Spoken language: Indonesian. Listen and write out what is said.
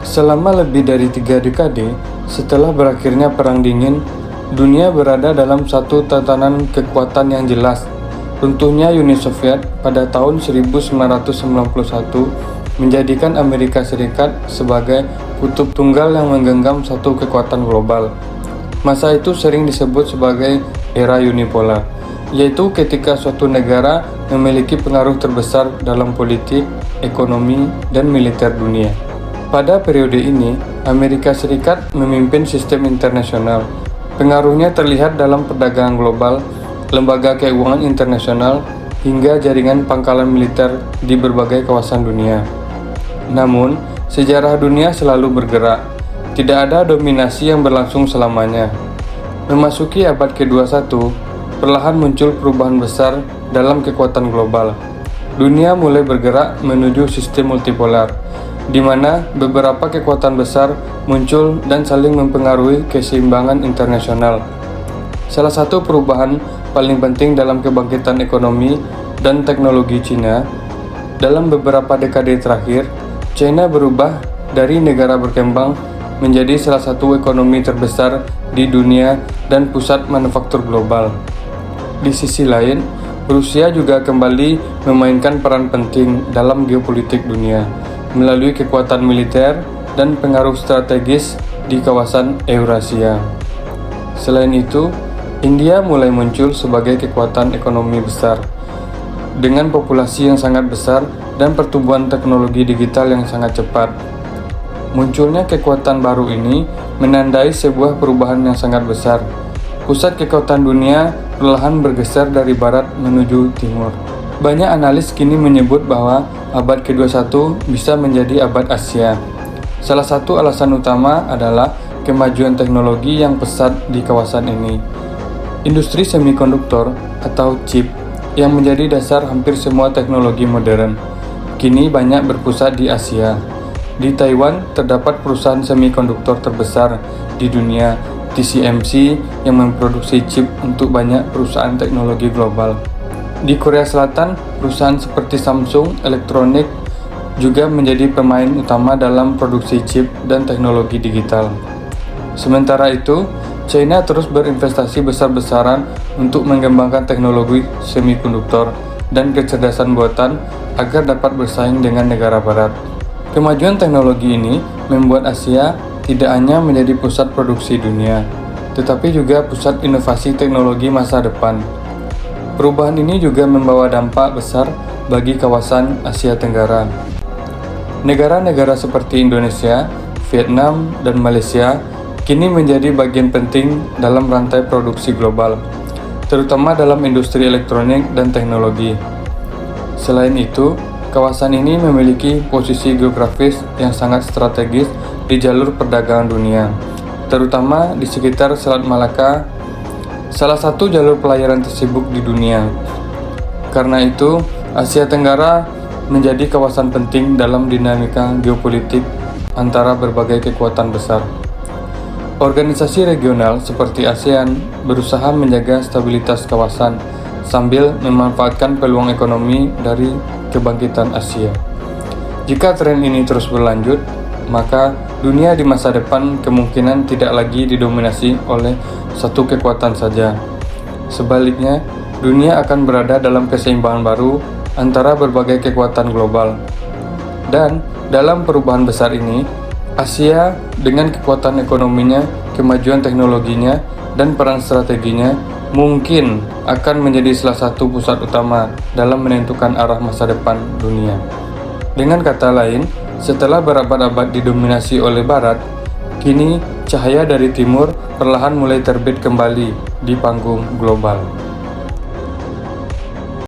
Selama lebih dari 3 dekade setelah berakhirnya Perang Dingin, dunia berada dalam satu tatanan kekuatan yang jelas. Runtuhnya Uni Soviet pada tahun 1991 menjadikan Amerika Serikat sebagai kutub tunggal yang menggenggam satu kekuatan global. Masa itu sering disebut sebagai era unipolar, yaitu ketika suatu negara memiliki pengaruh terbesar dalam politik, ekonomi, dan militer dunia. Pada periode ini, Amerika Serikat memimpin sistem internasional. Pengaruhnya terlihat dalam perdagangan global, lembaga keuangan internasional, hingga jaringan pangkalan militer di berbagai kawasan dunia. Namun, sejarah dunia selalu bergerak. Tidak ada dominasi yang berlangsung selamanya. Memasuki abad ke-21, perlahan muncul perubahan besar dalam kekuatan global. Dunia mulai bergerak menuju sistem multipolar, di mana beberapa kekuatan besar muncul dan saling mempengaruhi keseimbangan internasional. Salah satu perubahan paling penting dalam kebangkitan ekonomi dan teknologi Cina, dalam beberapa dekade terakhir, China berubah dari negara berkembang menjadi salah satu ekonomi terbesar di dunia dan pusat manufaktur global. Di sisi lain, Rusia juga kembali memainkan peran penting dalam geopolitik dunia melalui kekuatan militer dan pengaruh strategis di kawasan Eurasia. Selain itu, India mulai muncul sebagai kekuatan ekonomi besar dengan populasi yang sangat besar dan pertumbuhan teknologi digital yang sangat cepat. Munculnya kekuatan baru ini menandai sebuah perubahan yang sangat besar. Pusat kekuatan dunia perlahan bergeser dari barat menuju timur. Banyak analis kini menyebut bahwa abad ke-21 bisa menjadi abad Asia. Salah satu alasan utama adalah kemajuan teknologi yang pesat di kawasan ini. Industri semikonduktor atau chip yang menjadi dasar hampir semua teknologi modern kini banyak berpusat di Asia. Di Taiwan terdapat perusahaan semikonduktor terbesar di dunia, TSMC, yang memproduksi chip untuk banyak perusahaan teknologi global. Di Korea Selatan, perusahaan seperti Samsung Electronics juga menjadi pemain utama dalam produksi chip dan teknologi digital. Sementara itu, China terus berinvestasi besar-besaran untuk mengembangkan teknologi semikonduktor dan kecerdasan buatan agar dapat bersaing dengan negara barat. Kemajuan teknologi ini membuat Asia tidak hanya menjadi pusat produksi dunia, tetapi juga pusat inovasi teknologi masa depan. Perubahan ini juga membawa dampak besar bagi kawasan Asia Tenggara. Negara-negara seperti Indonesia, Vietnam, dan Malaysia kini menjadi bagian penting dalam rantai produksi global, terutama dalam industri elektronik dan teknologi. Selain itu, kawasan ini memiliki posisi geografis yang sangat strategis di jalur perdagangan dunia, terutama di sekitar Selat Malaka, salah satu jalur pelayaran tersibuk di dunia. Karena itu, Asia Tenggara menjadi kawasan penting dalam dinamika geopolitik antara berbagai kekuatan besar. Organisasi regional seperti ASEAN berusaha menjaga stabilitas kawasan sambil memanfaatkan peluang ekonomi dari kebangkitan Asia. Jika tren ini terus berlanjut, maka dunia di masa depan kemungkinan tidak lagi didominasi oleh satu kekuatan saja. Sebaliknya, dunia akan berada dalam keseimbangan baru antara berbagai kekuatan global. Dan dalam perubahan besar ini, Asia dengan kekuatan ekonominya, kemajuan teknologinya, dan peran strateginya mungkin akan menjadi salah satu pusat utama dalam menentukan arah masa depan dunia. Dengan kata lain, setelah berabad-abad didominasi oleh Barat, kini cahaya dari timur perlahan mulai terbit kembali di panggung global.